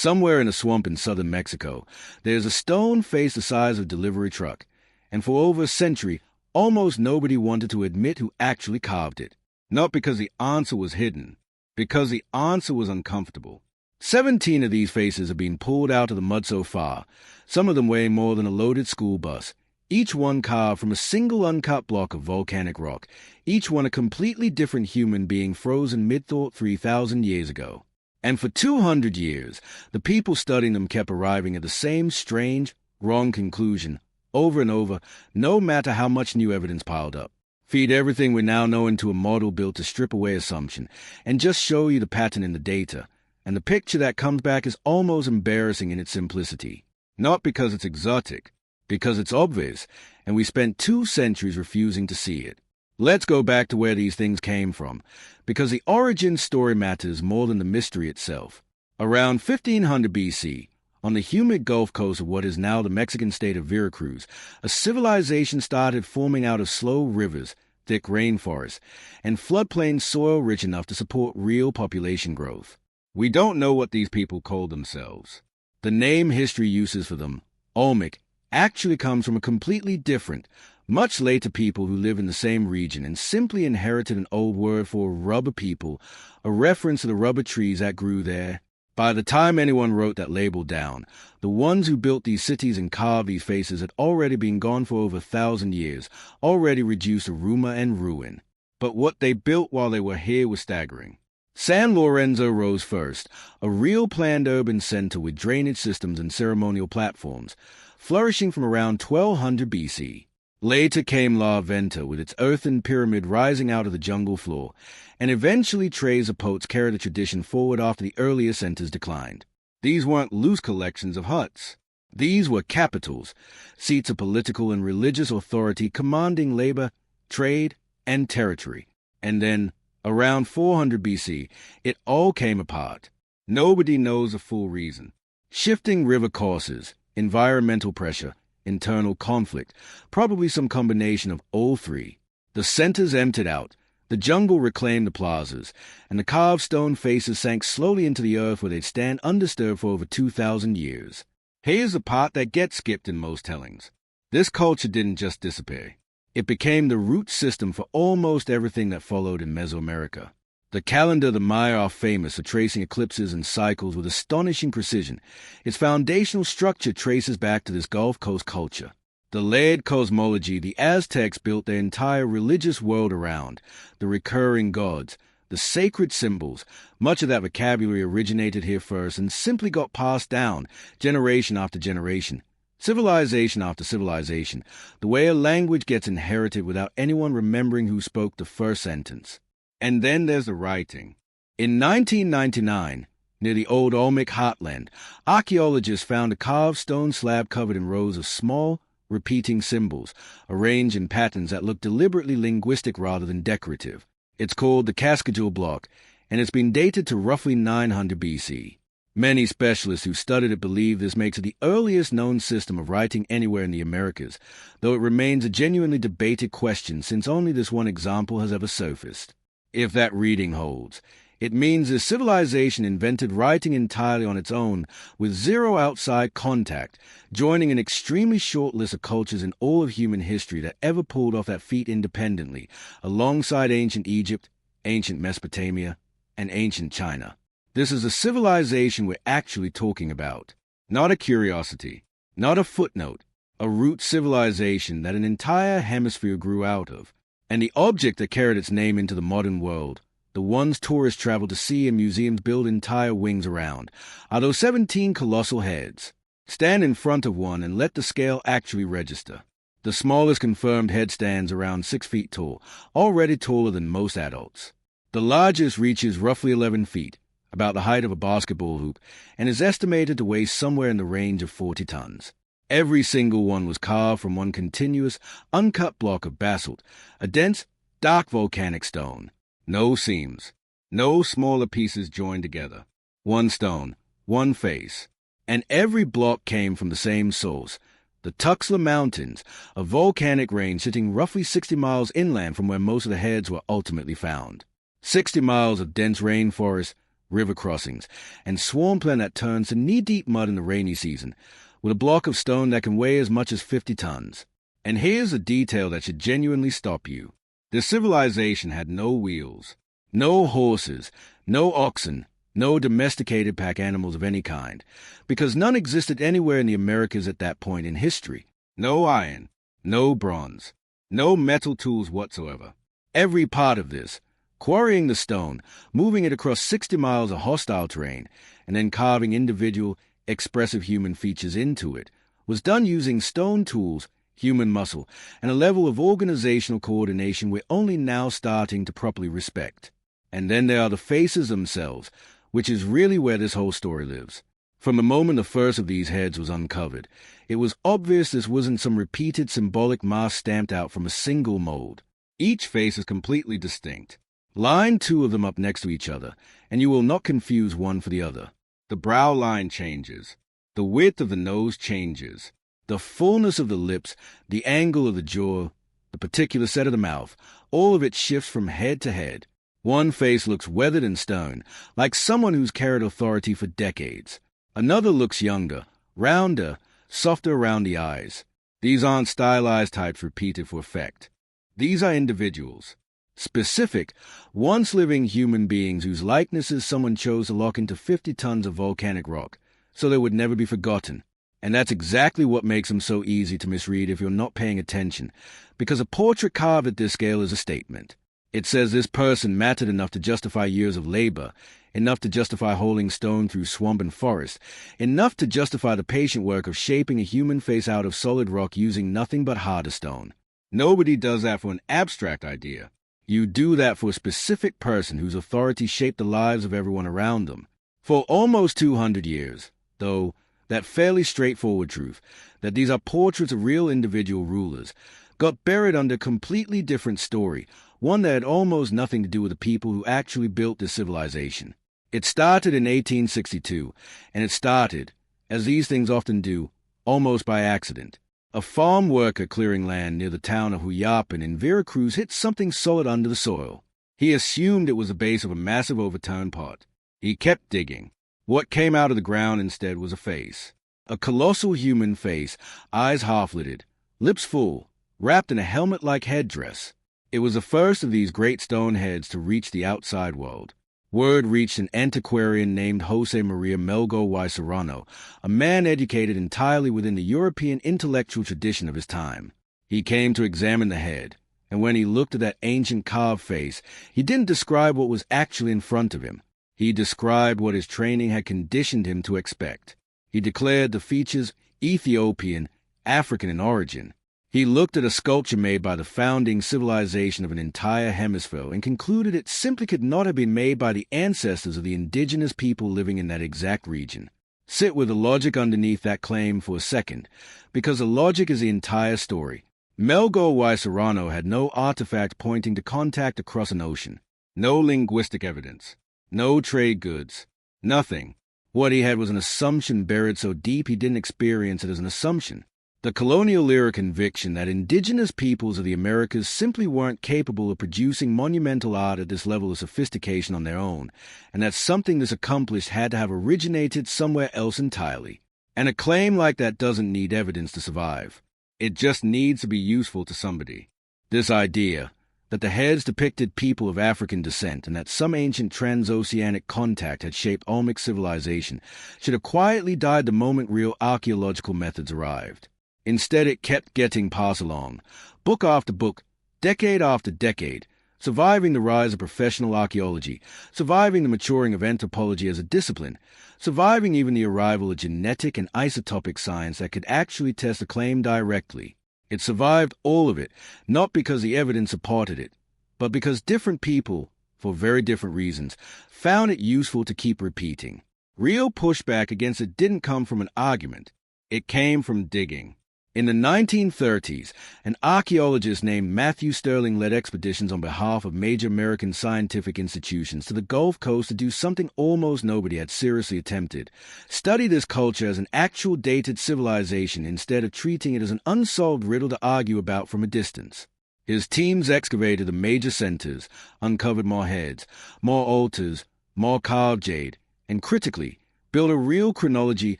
Somewhere in a swamp in southern Mexico, there's a stone face the size of a delivery truck, and for over a century, almost nobody wanted to admit who actually carved it. Not because the answer was hidden, because the answer was uncomfortable. 17 of these faces have been pulled out of the mud so far, some of them weighing more than a loaded school bus, each one carved from a single uncut block of volcanic rock, each one a completely different human being frozen mid-thought 3,000 years ago. And for 200 years, the people studying them kept arriving at the same strange, wrong conclusion, over and over, no matter how much new evidence piled up. Feed everything we now know into a model built to strip away assumption, and just show you the pattern in the data, and the picture that comes back is almost embarrassing in its simplicity. Not because it's exotic, because it's obvious, and we spent 2 centuries refusing to see it. Let's go back to where these things came from, because the origin story matters more than the mystery itself. Around 1500 BC, on the humid Gulf Coast of what is now the Mexican state of Veracruz, a civilization started forming out of slow rivers, thick rainforests, and floodplain soil rich enough to support real population growth. We don't know what these people called themselves. The name history uses for them, Olmec, actually comes from a completely different, much later people who live in the same region and simply inherited an old word for rubber people, a reference to the rubber trees that grew there. By the time anyone wrote that label down, the ones who built these cities and carved these faces had already been gone for over 1,000 years, already reduced to rumor and ruin. But what they built while they were here was staggering. San Lorenzo rose first, a real planned urban center with drainage systems and ceremonial platforms, flourishing from around 1200 BC. Later came La Venta with its earthen pyramid rising out of the jungle floor, and eventually Tres Zapotes carried the tradition forward after the earlier centers declined. These weren't loose collections of huts. These were capitals, seats of political and religious authority commanding labor, trade, and territory. And then, around 400 BC, it all came apart. Nobody knows the full reason. Shifting river courses, environmental pressure, internal conflict, probably some combination of all three. The centers emptied out, the jungle reclaimed the plazas, and the carved stone faces sank slowly into the earth where they'd stand undisturbed for over 2,000 years. Here's the part that gets skipped in most tellings. This culture didn't just disappear. It became the root system for almost everything that followed in Mesoamerica. The calendar of the Maya are famous for tracing eclipses and cycles with astonishing precision. Its foundational structure traces back to this Gulf Coast culture. The layered cosmology the Aztecs built their entire religious world around, the recurring gods, the sacred symbols, much of that vocabulary originated here first and simply got passed down, generation after generation. Civilization after civilization, the way a language gets inherited without anyone remembering who spoke the first sentence. And then there's the writing. In 1999, near the old Olmec heartland, archaeologists found a carved stone slab covered in rows of small, repeating symbols, arranged in patterns that look deliberately linguistic rather than decorative. It's called the Cascadule block, and it's been dated to roughly 900 BC. Many specialists who studied it believe this makes it the earliest known system of writing anywhere in the Americas, though it remains a genuinely debated question since only this one example has ever surfaced. If that reading holds, it means this civilization invented writing entirely on its own, with zero outside contact, joining an extremely short list of cultures in all of human history that ever pulled off that feat independently, alongside ancient Egypt, ancient Mesopotamia, and ancient China. This is a civilization we're actually talking about. Not a curiosity, not a footnote, a root civilization that an entire hemisphere grew out of. And the object that carried its name into the modern world, the ones tourists travel to see and museums build entire wings around, are those 17 colossal heads. Stand in front of one and let the scale actually register. The smallest confirmed head stands around 6 feet tall, already taller than most adults. The largest reaches roughly 11 feet, about the height of a basketball hoop, and is estimated to weigh somewhere in the range of 40 tons. Every single one was carved from one continuous, uncut block of basalt, a dense, dark volcanic stone. No seams, no smaller pieces joined together. One stone, one face. And every block came from the same source, the Tuxtla Mountains, a volcanic range sitting roughly 60 miles inland from where most of the heads were ultimately found. 60 miles of dense rainforest, river crossings, and swampland that turns to knee-deep mud in the rainy season, with a block of stone that can weigh as much as 50 tons. And here's a detail that should genuinely stop you. This civilization had no wheels, no horses, no oxen, no domesticated pack animals of any kind, because none existed anywhere in the Americas at that point in history. No iron, no bronze, no metal tools whatsoever. Every part of this, quarrying the stone, moving it across 60 miles of hostile terrain, and then carving individual, expressive human features into it, was done using stone tools, human muscle, and a level of organizational coordination we're only now starting to properly respect. And then there are the faces themselves, which is really where this whole story lives. From the moment the first of these heads was uncovered, it was obvious this wasn't some repeated symbolic mask stamped out from a single mold. Each face is completely distinct. Line two of them up next to each other, and you will not confuse one for the other. The brow line changes. The width of the nose changes. The fullness of the lips, the angle of the jaw, the particular set of the mouth, all of it shifts from head to head. One face looks weathered and stern, like someone who's carried authority for decades. Another looks younger, rounder, softer around the eyes. These aren't stylized types repeated for effect. These are individuals. Specific, once-living human beings whose likenesses someone chose to lock into 50 tons of volcanic rock, so they would never be forgotten. And that's exactly what makes them so easy to misread if you're not paying attention, because a portrait carved at this scale is a statement. It says this person mattered enough to justify years of labor, enough to justify hauling stone through swamp and forest, enough to justify the patient work of shaping a human face out of solid rock using nothing but harder stone. Nobody does that for an abstract idea. You do that for a specific person whose authority shaped the lives of everyone around them. For almost 200 years, though, that fairly straightforward truth, that these are portraits of real individual rulers, got buried under a completely different story, one that had almost nothing to do with the people who actually built this civilization. It started in 1862, and it started, as these things often do, almost by accident. A farm worker clearing land near the town of Huyapan in Veracruz hit something solid under the soil. He assumed it was the base of a massive overturned pot. He kept digging. What came out of the ground instead was a face. A colossal human face, eyes half-lidded, lips full, wrapped in a helmet-like headdress. It was the first of these great stone heads to reach the outside world. Word reached an antiquarian named Jose Maria Melgo y Serrano, a man educated entirely within the European intellectual tradition of his time. He came to examine the head, and when he looked at that ancient carved face, he didn't describe what was actually in front of him. He described what his training had conditioned him to expect. He declared the features Ethiopian, African in origin. He looked at a sculpture made by the founding civilization of an entire hemisphere and concluded it simply could not have been made by the ancestors of the indigenous people living in that exact region. Sit with the logic underneath that claim for a second, because the logic is the entire story. Melgo y Serrano had no artifact pointing to contact across an ocean, no linguistic evidence, no trade goods, nothing. What he had was an assumption buried so deep he didn't experience it as an assumption. The colonial-era conviction that indigenous peoples of the Americas simply weren't capable of producing monumental art at this level of sophistication on their own, and that something this accomplished had to have originated somewhere else entirely. And a claim like that doesn't need evidence to survive. It just needs to be useful to somebody. This idea, that the heads depicted people of African descent and that some ancient transoceanic contact had shaped Olmec civilization, should have quietly died the moment real archaeological methods arrived. Instead, it kept getting passed along, book after book, decade after decade, surviving the rise of professional archaeology, surviving the maturing of anthropology as a discipline, surviving even the arrival of genetic and isotopic science that could actually test a claim directly. It survived all of it, not because the evidence supported it, but because different people, for very different reasons, found it useful to keep repeating. Real pushback against it didn't come from an argument. It came from digging. In the 1930s, an archaeologist named Matthew Sterling led expeditions on behalf of major American scientific institutions to the Gulf Coast to do something almost nobody had seriously attempted: study this culture as an actual dated civilization instead of treating it as an unsolved riddle to argue about from a distance. His teams excavated the major centers, uncovered more heads, more altars, more carved jade, and critically, build a real chronology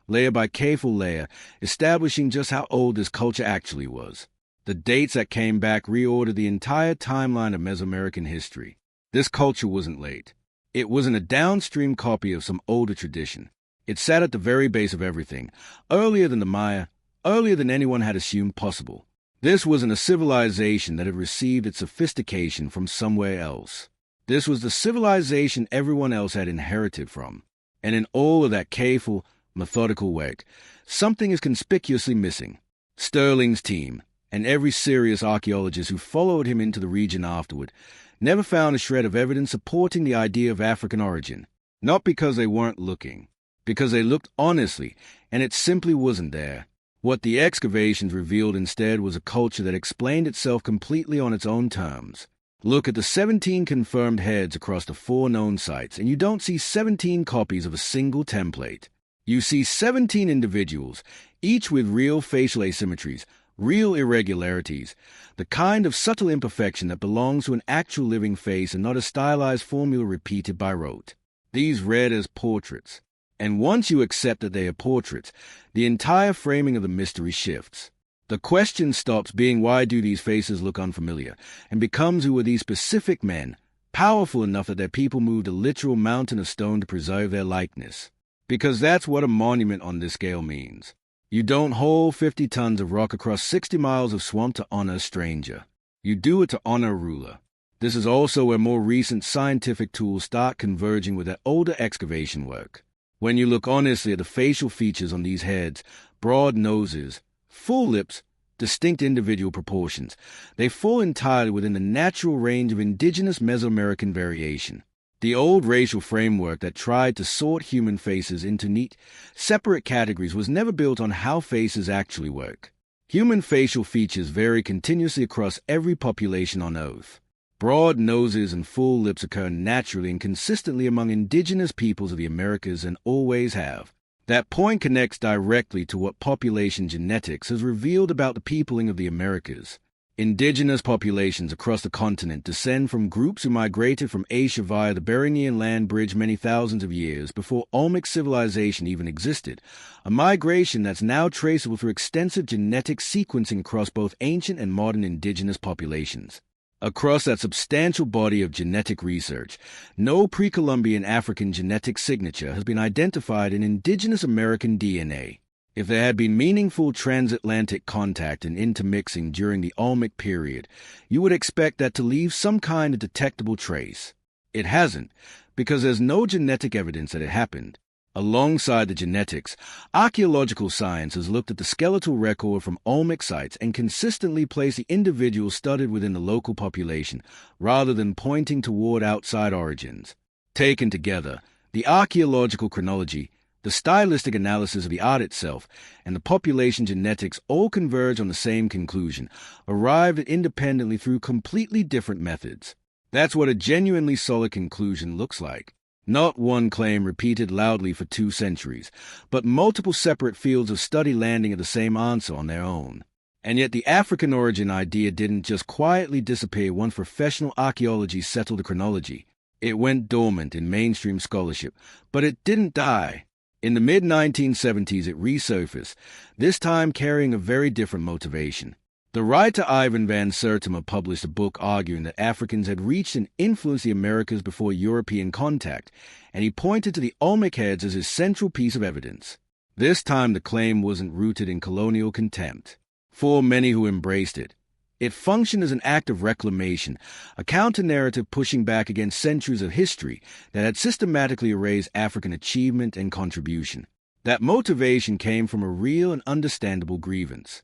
layer by careful layer, establishing just how old this culture actually was. The dates that came back reordered the entire timeline of Mesoamerican history. This culture wasn't late. It wasn't a downstream copy of some older tradition. It sat at the very base of everything, earlier than the Maya, earlier than anyone had assumed possible. This wasn't a civilization that had received its sophistication from somewhere else. This was the civilization everyone else had inherited from. And in all of that careful, methodical work, something is conspicuously missing. Sterling's team, and every serious archaeologist who followed him into the region afterward, never found a shred of evidence supporting the idea of African origin. Not because they weren't looking, because they looked honestly, and it simply wasn't there. What the excavations revealed instead was a culture that explained itself completely on its own terms. Look at the 17 confirmed heads across the 4 known sites, and you don't see 17 copies of a single template. You see 17 individuals, each with real facial asymmetries, real irregularities, the kind of subtle imperfection that belongs to an actual living face and not a stylized formula repeated by rote. These read as portraits. And once you accept that they are portraits, the entire framing of the mystery shifts. The question stops being why do these faces look unfamiliar, and becomes who are these specific men, powerful enough that their people moved a literal mountain of stone to preserve their likeness. Because that's what a monument on this scale means. You don't haul 50 tons of rock across 60 miles of swamp to honor a stranger. You do it to honor a ruler. This is also where more recent scientific tools start converging with that older excavation work. When you look honestly at the facial features on these heads, broad noses, full lips, distinct individual proportions, they fall entirely within the natural range of indigenous Mesoamerican variation. The old racial framework that tried to sort human faces into neat, separate categories was never built on how faces actually work. Human facial features vary continuously across every population on Earth. Broad noses and full lips occur naturally and consistently among indigenous peoples of the Americas and always have. That point connects directly to what population genetics has revealed about the peopling of the Americas. Indigenous populations across the continent descend from groups who migrated from Asia via the Bering land bridge many thousands of years before Olmec civilization even existed, a migration that's now traceable through extensive genetic sequencing across both ancient and modern indigenous populations. Across that substantial body of genetic research, no pre-Columbian African genetic signature has been identified in indigenous American DNA. If there had been meaningful transatlantic contact and intermixing during the Olmec period, you would expect that to leave some kind of detectable trace. It hasn't, because there's no genetic evidence that it happened. Alongside the genetics, archaeological science has looked at the skeletal record from Olmec sites and consistently placed the individuals studied within the local population, rather than pointing toward outside origins. Taken together, the archaeological chronology, the stylistic analysis of the art itself, and the population genetics all converge on the same conclusion, arrived at independently through completely different methods. That's what a genuinely solid conclusion looks like. Not one claim repeated loudly for 2 centuries, but multiple separate fields of study landing at the same answer on their own. And yet the African origin idea didn't just quietly disappear once professional archaeology settled the chronology. It went dormant in mainstream scholarship, but it didn't die. In the mid-1970s it resurfaced, this time carrying a very different motivation. The writer Ivan van Sertima published a book arguing that Africans had reached and influenced the Americas before European contact, and he pointed to the Olmec Heads as his central piece of evidence. This time the claim wasn't rooted in colonial contempt. For many who embraced it, it functioned as an act of reclamation, a counter-narrative pushing back against centuries of history that had systematically erased African achievement and contribution. That motivation came from a real and understandable grievance.